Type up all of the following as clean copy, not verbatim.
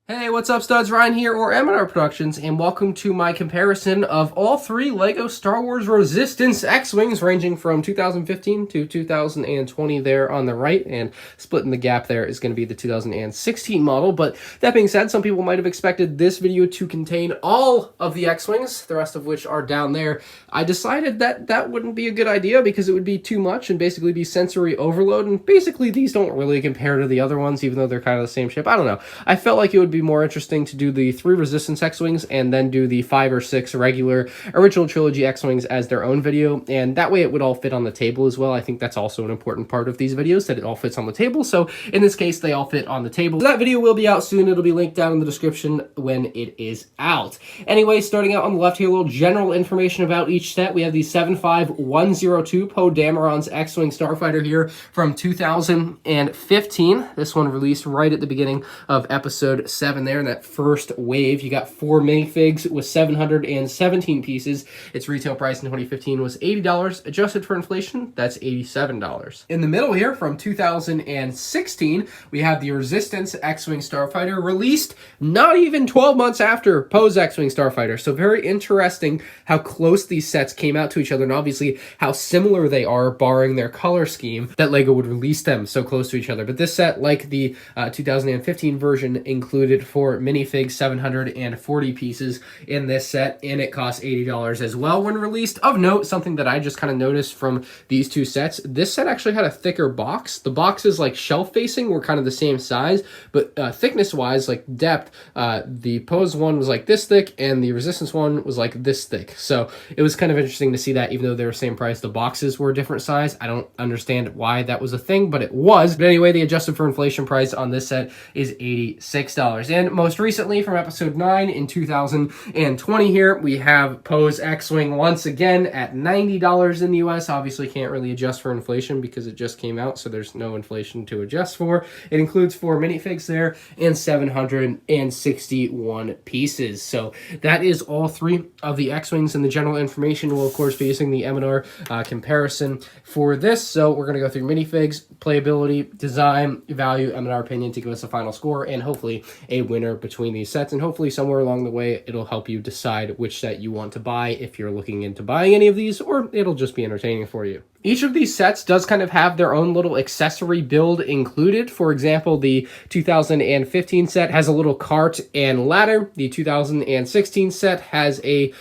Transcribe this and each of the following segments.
Hey, what's up, studs? Ryan here, or MandRproductions, and welcome to my comparison of all three LEGO Star Wars Resistance X-Wings, ranging from 2015 to 2020 there on the right, and splitting the gap there is going to be the 2016 model. But that being said, some people might have expected this video to contain all of the X-Wings, the rest of which are down there. I decided that that wouldn't be a good idea because it would be too much and basically be sensory overload, and basically these don't really compare to the other ones, even though they're kind of the same ship. I don't know. I felt like it would be more interesting to do the 3 Resistance X-Wings and then do the 5 or 6 regular original trilogy X-Wings as their own video, and that way it would all fit on the table as well. I think that's also an important part of these videos, that it all fits on the table, so in this case they all fit on the table. So that video will be out soon. It'll be linked down in the description when it is out. Anyway, starting out on the left here, a little general information about each set. We have the 75102 Poe Dameron's X-Wing Starfighter here from 2015. This one released right at the beginning of episode 7 there in that first wave. You got 4 minifigs with 717 pieces. Its retail price in 2015 was $80. Adjusted for inflation, that's $87. In the middle here, from 2016, we have the Resistance X-Wing Starfighter, released not even 12 months after Poe's X-Wing Starfighter. So very interesting how close these sets came out to each other, and obviously how similar they are, barring their color scheme, that LEGO would release them so close to each other. But this set, like the 2015 version, included 4 minifigs, 740 pieces in this set, and it costs $80 as well when released. Of note, something that I just kind of noticed from these two sets, this set actually had a thicker box. The boxes, like shelf facing, were kind of the same size, but thickness wise, like depth, the Poe's one was like this thick and the Resistance one was like this thick. So it was kind of interesting to see that, even though they were same price, the boxes were a different size. I don't understand why that was a thing, but it was. But anyway, the adjusted for inflation price on this set is $86. And most recently, from episode 9 in 2020 here, we have Poe's X-Wing once again at $90 in the US. Obviously can't really adjust for inflation because it just came out, so there's no inflation to adjust for. It includes 4 minifigs there and 761 pieces. So that is all 3 of the X-Wings, and the general information will of course be using the M&R comparison for this. So we're going to go through minifigs, playability, design, value, M&R opinion to give us a final score, and hopefully a winner between these sets, and hopefully somewhere along the way it'll help you decide which set you want to buy if you're looking into buying any of these, or it'll just be entertaining for you. Each of these sets does kind of have their own little accessory build included. For example, the 2015 set has a little cart and ladder. The 2016 set has a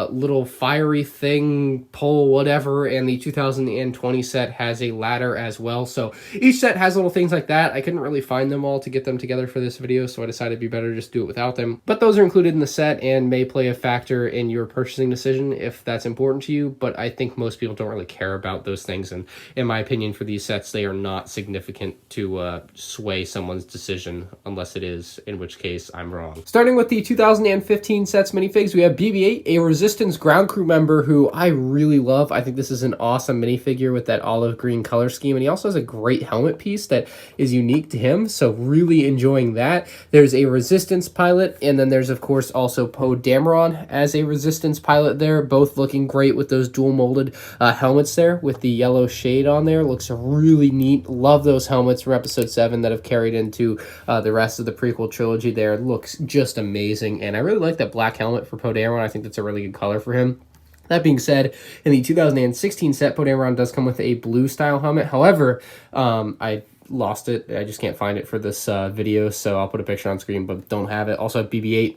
little fiery thing, pole, whatever, and the 2020 set has a ladder as well. So each set has little things like that. I couldn't really find them all to get them together for this video, so I decided it'd be better to just do it without them. But those are included in the set and may play a factor in your purchasing decision if that's important to you, but I think most people don't really care about those things, and in my opinion, for these sets, they are not significant to sway someone's decision, unless it is, in which case I'm wrong. Starting with the 2015 sets minifigs, we have BB-8, a Resistance ground crew member who I really love. I think this is an awesome minifigure with that olive green color scheme, and he also has a great helmet piece that is unique to him, so really enjoying that. There's a Resistance pilot, and then there's of course also Poe Dameron as a Resistance pilot there, both looking great with those dual molded helmets there with the yellow shade on there. Looks really neat. Love those helmets from episode 7 that have carried into the rest of the prequel trilogy there. Looks just amazing, and I really like that black helmet for Poe Dameron. I think that's a really good color for him. That being said, in the 2016 set, Poe Dameron does come with a blue style helmet. However, I lost it. I just can't find it for this video, so I'll put a picture on screen, but don't have it. Also have BB-8.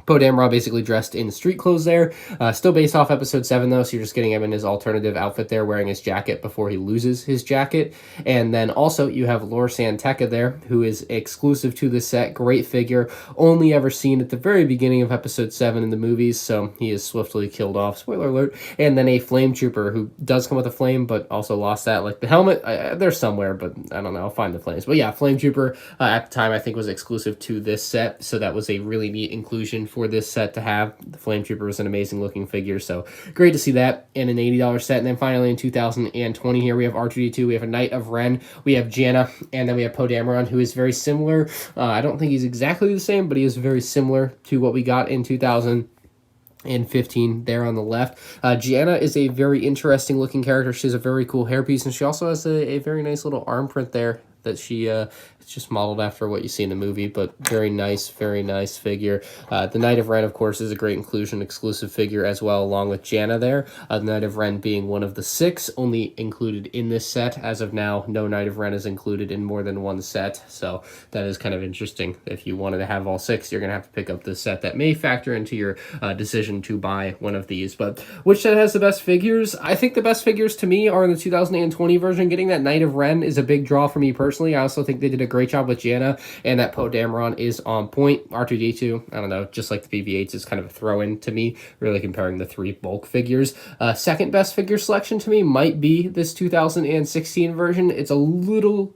Poe Dameron basically dressed in street clothes there. Still based off episode 7 though, so you're just getting him in his alternative outfit there, wearing his jacket before he loses his jacket. And then also you have Lor San Tekka there, who is exclusive to the set. Great figure, only ever seen at the very beginning of episode 7 in the movies, so he is swiftly killed off, spoiler alert. And then a Flame Trooper who does come with a flame, but also lost that. Like the helmet, they're somewhere, but I don't know, I'll find the flames. But yeah, Flame Trooper at the time I think was exclusive to this set, so that was a really neat inclusion for this set to have. The Flame Trooper is an amazing looking figure, so great to see that in an $80 set. And then finally in 2020 here, we have R2-D2, we have a Knight of Ren, we have Jannah, and then we have Poe Dameron, who is very similar. I don't think he's exactly the same, but he is very similar to what we got in 2015 there on the left. Jannah is a very interesting looking character. She has a very cool hairpiece, and she also has a very nice little arm print there that she It's just modeled after what you see in the movie, but very nice figure. The Knight of Ren, of course, is a great inclusion, exclusive figure as well, along with Janna there. The Knight of Ren being one of the 6 only included in this set. As of now, no Knight of Ren is included in more than one set, so that is kind of interesting. If you wanted to have all 6, you're going to have to pick up this set. That may factor into your decision to buy one of these. But which set has the best figures? I think the best figures to me are in the 2020 version. Getting that Knight of Ren is a big draw for me personally. I also think they did a great job with Janna, and that Poe Dameron is on point. R2-D2, I don't know, just like the BB-8s, is kind of a throw-in to me, really comparing the 3 bulk figures. Second best figure selection to me might be this 2016 version. It's a little,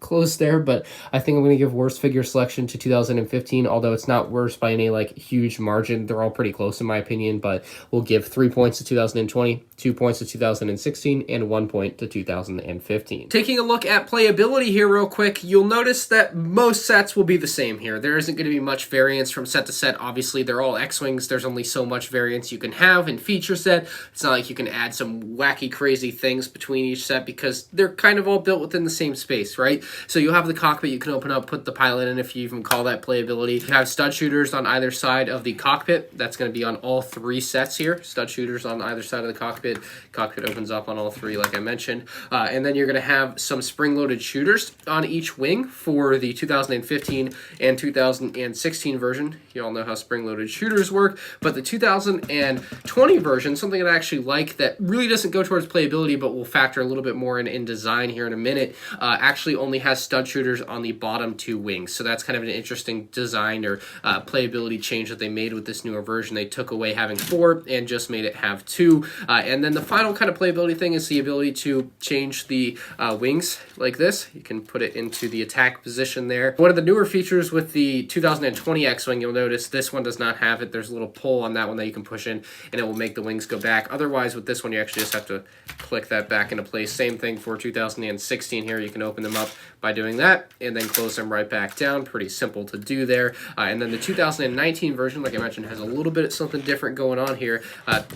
close there, but I think I'm going to give worst figure selection to 2015, although it's not worse by any, huge margin. They're all pretty close in my opinion, but we'll give 3 points to 2020, 2 points to 2016, and 1 point to 2015. Taking a look at playability here real quick, you'll notice that most sets will be the same here. There isn't going to be much variance from set to set. Obviously, they're all X-Wings. There's only so much variance you can have in feature set. It's not like you can add some wacky, crazy things between each set because they're kind of all built within the same space, right? So you'll have the cockpit you can open up, put the pilot in if you even call that playability. You have stud shooters on either side of the cockpit. That's going to be on all 3 sets here. Stud shooters on either side of the cockpit. Cockpit opens up on all 3, like I mentioned. And then you're going to have some spring-loaded shooters on each wing for the 2015 and 2016 version. You all know how spring-loaded shooters work. But the 2020 version, something that I actually like that really doesn't go towards playability, but will factor a little bit more in design here in a minute, actually only has stud shooters on the bottom 2 wings. So that's kind of an interesting design or playability change that they made with this newer version. They took away having 4 and just made it have 2. And then the final kind of playability thing is the ability to change the wings like this. You can put it into the attack position there. One of the newer features with the 2020 X-Wing, you'll notice this one does not have it. There's a little pull on that one that you can push in, and it will make the wings go back. Otherwise, with this one, you actually just have to click that back into place. Same thing for 2016 here. You can open them up by doing that and then close them right back down. Pretty simple to do there. And then the 2019 version, like I mentioned, has a little bit of something different going on here.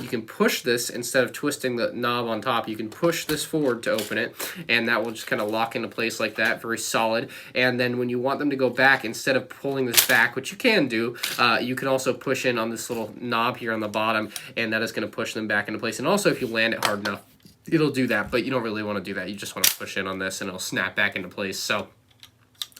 You can push this instead of twisting the knob on top. You can push this forward to open it, and that will just kind of lock into place like that. Very solid. And then when you want them to go back, instead of pulling this back, which you can do, you can also push in on this little knob here on the bottom, and that is going to push them back into place. And also, if you land it hard enough, it'll do that, but you don't really want to do that. You just want to push in on this, and it'll snap back into place. So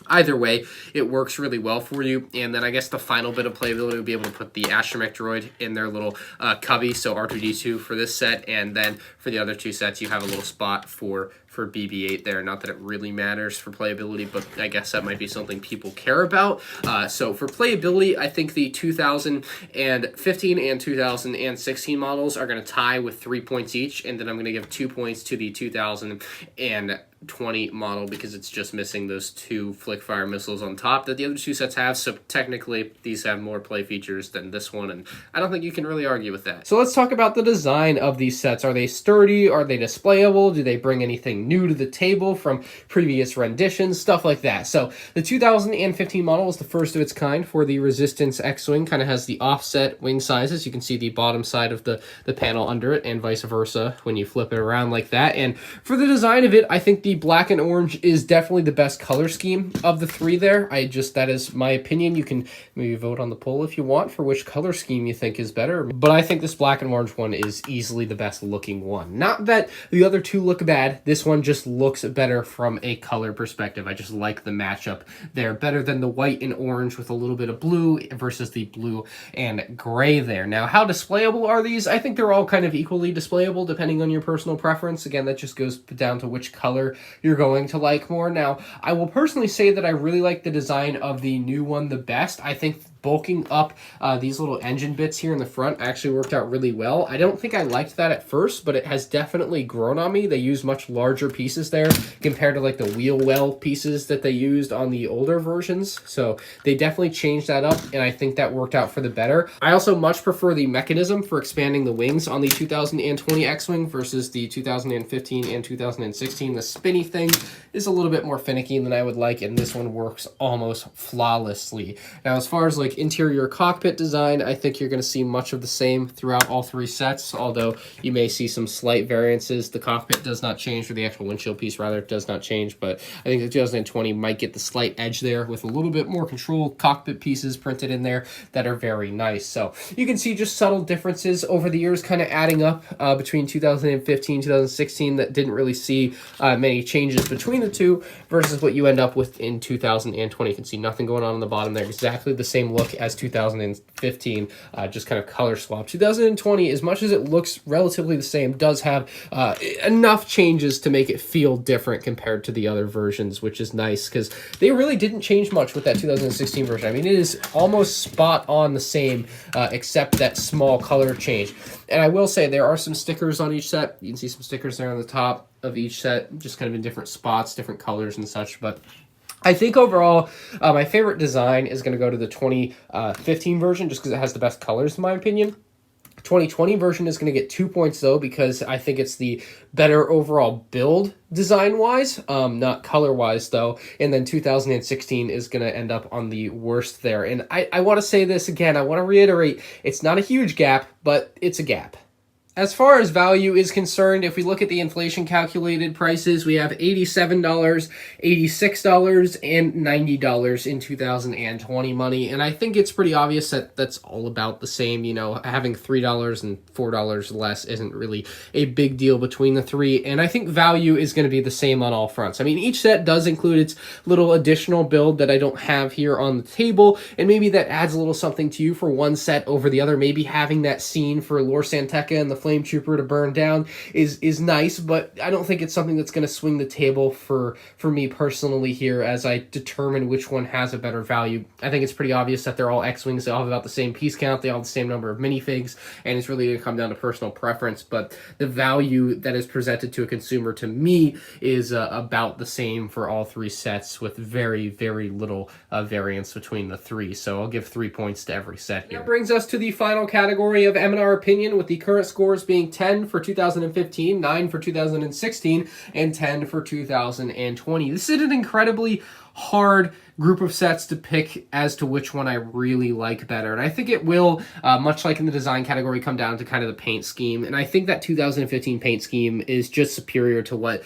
either way, it works really well for you. And then I guess the final bit of playability would be able to put the astromech droid in their little cubby, so R2-D2 for this set, and then for the other 2 sets, you have a little spot for BB-8 there. Not that it really matters for playability, but I guess that might be something people care about. So for playability, I think the 2015 and 2016 models are going to tie with 3 points each, and then I'm going to give 2 points to the 2020 model because it's just missing those 2 flick fire missiles on top that the other 2 sets have. So technically, these have more play features than this one, and I don't think you can really argue with that. So let's talk about the design of these sets. Are they sturdy? Are they displayable? Do they bring anything new to the table from previous renditions? Stuff like that. So the 2015 model is the first of its kind for the Resistance X-Wing. Kind of has the offset wing sizes. You can see the bottom side of the panel under it, and vice versa when you flip it around like that. And for the design of it, I think the black and orange is definitely the best color scheme of the 3 there. That is my opinion. You can maybe vote on the poll if you want for which color scheme you think is better, but I think this black and orange one is easily the best looking one. Not that the other 2 look bad. This one just looks better from a color perspective. I just like the matchup there better than the white and orange with a little bit of blue versus the blue and gray there. Now, how displayable are these? I think they're all kind of equally displayable depending on your personal preference. Again, that just goes down to which color you're going to like more. Now, I will personally say that I really like the design of the new one the best. I think bulking up these little engine bits here in the front actually worked out really well. I don't think I liked that at first, but it has definitely grown on me. They use much larger pieces there compared to like the wheel well pieces that they used on the older versions. So they definitely changed that up, and I think that worked out for the better. I also much prefer the mechanism for expanding the wings on the 2020 X-Wing versus the 2015 and 2016. The spinny thing is a little bit more finicky than I would like, and this one works almost flawlessly. Now, as far as like like interior cockpit design, I think you're going to see much of the same throughout all three sets, although you may see some slight variances. The cockpit does not change, or the actual windshield piece rather does not change, but I think the 2020 might get the slight edge there with a little bit more control cockpit pieces printed in there that are very nice. So you can see just subtle differences over the years kind of adding up between 2015, 2016 that didn't really see many changes between the two versus what you end up with in 2020. You can see nothing going on the bottom there. Exactly the same look as 2015, just kind of color swap. 2020, as much as it looks relatively the same, does have enough changes to make it feel different compared to the other versions, which is nice because they really didn't change much with that 2016 version. I mean, it is almost spot on the same, except that small color change. And I will say there are some stickers on each set. You can see some stickers there on the top of each set, just kind of in different spots, different colors and such. But I think overall, my favorite design is going to go to the 2015 version, just because it has the best colors, in my opinion. 2020 version is going to get 2 points, though, because I think it's the better overall build design-wise, not color-wise, though. And then 2016 is going to end up on the worst there. And I want to say this again. I want to reiterate, it's not a huge gap, but it's a gap. As far as value is concerned, if we look at the inflation calculated prices, we have $87, $86, and $90 in 2020 money. And I think it's pretty obvious that that's all about the same. You know, having $3 and $4 less isn't really a big deal between the three. And I think value is going to be the same on all fronts. I mean, each set does include its little additional build that I don't have here on the table. And maybe that adds a little something to you for one set over the other. Maybe having that scene for Lor Santeca and the Flame Trooper to burn down is nice, but I don't think it's something that's going to swing the table for me personally here as I determine which one has a better value. I think it's pretty obvious that they're all X-Wings. They all have about the same piece count. They all have the same number of minifigs, and it's really going to come down to personal preference, but the value that is presented to a consumer, to me, is about the same for all three sets with very, very little variance between the three, so I'll give 3 points to every set here. That brings us to the final category of M&R opinion, with the current scores being 10 for 2015, 9 for 2016, and 10 for 2020. This is an incredibly hard group of sets to pick as to which one I really like better. And I think it will, much like in the design category, come down to kind of the paint scheme. And I think that 2015 paint scheme is just superior to what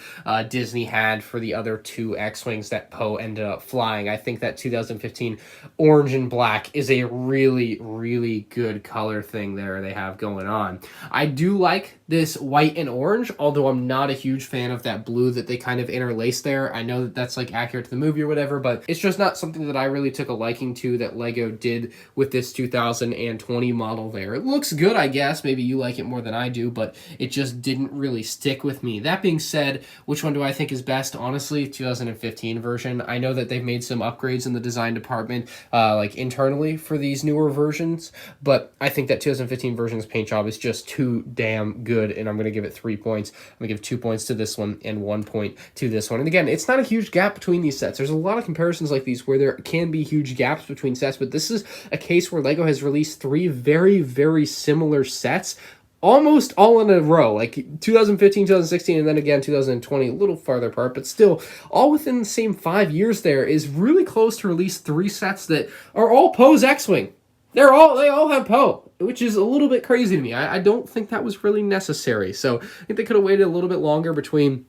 Disney had for the other two X-Wings that Poe ended up flying. I think that 2015 orange and black is a really, really good color thing there they have going on. I do like this white and orange, although I'm not a huge fan of that blue that they kind of interlace there. I know that that's like accurate to the movie or whatever, but it's just not something that I really took a liking to that Lego did with this 2020 model there. It looks good, I guess. Maybe you like it more than I do, but it just didn't really stick with me. That being said, which one do I think is best? Honestly, 2015 version. I know that they've made some upgrades in the design department, like internally for these newer versions, but I think that 2015 version's paint job is just too damn good, and I'm going to give it 3 points. I'm going to give 2 points to this one and 1 point to this one. And again, it's not a huge gap between these sets. There's a lot of comparisons like these where there can be huge gaps between sets, but this is a case where Lego has released 3 very, very similar sets almost all in a row, like 2015, 2016, and then again 2020, a little farther apart, but still all within the same 5 years there is really close to release 3 sets that are all Poe's X-Wing. They all have Poe, which is a little bit crazy to me. I don't think that was really necessary. So I think they could have waited a little bit longer between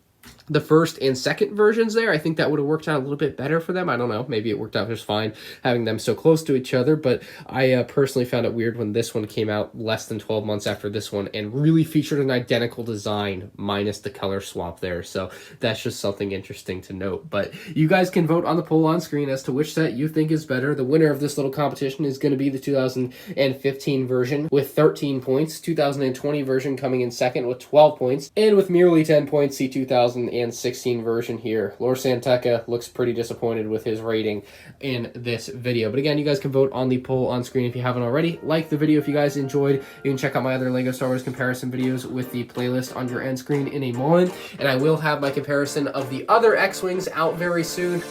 the first and second versions there. I think that would have worked out a little bit better for them. I don't know. Maybe it worked out just fine having them so close to each other, but I personally found it weird when this one came out less than 12 months after this one and really featured an identical design minus the color swap there. So that's just something interesting to note. But you guys can vote on the poll on screen as to which set you think is better. The winner of this little competition is going to be the 2015 version with 13 points, 2020 version coming in second with 12 points, and with merely 10 points, the 2016 version here. Lor Santeca looks pretty disappointed with his rating in this video. But again, you guys can vote on the poll on screen if you haven't already. Like the video if you guys enjoyed. You can check out my other LEGO Star Wars comparison videos with the playlist on your end screen in a moment. And I will have my comparison of the other X-Wings out very soon.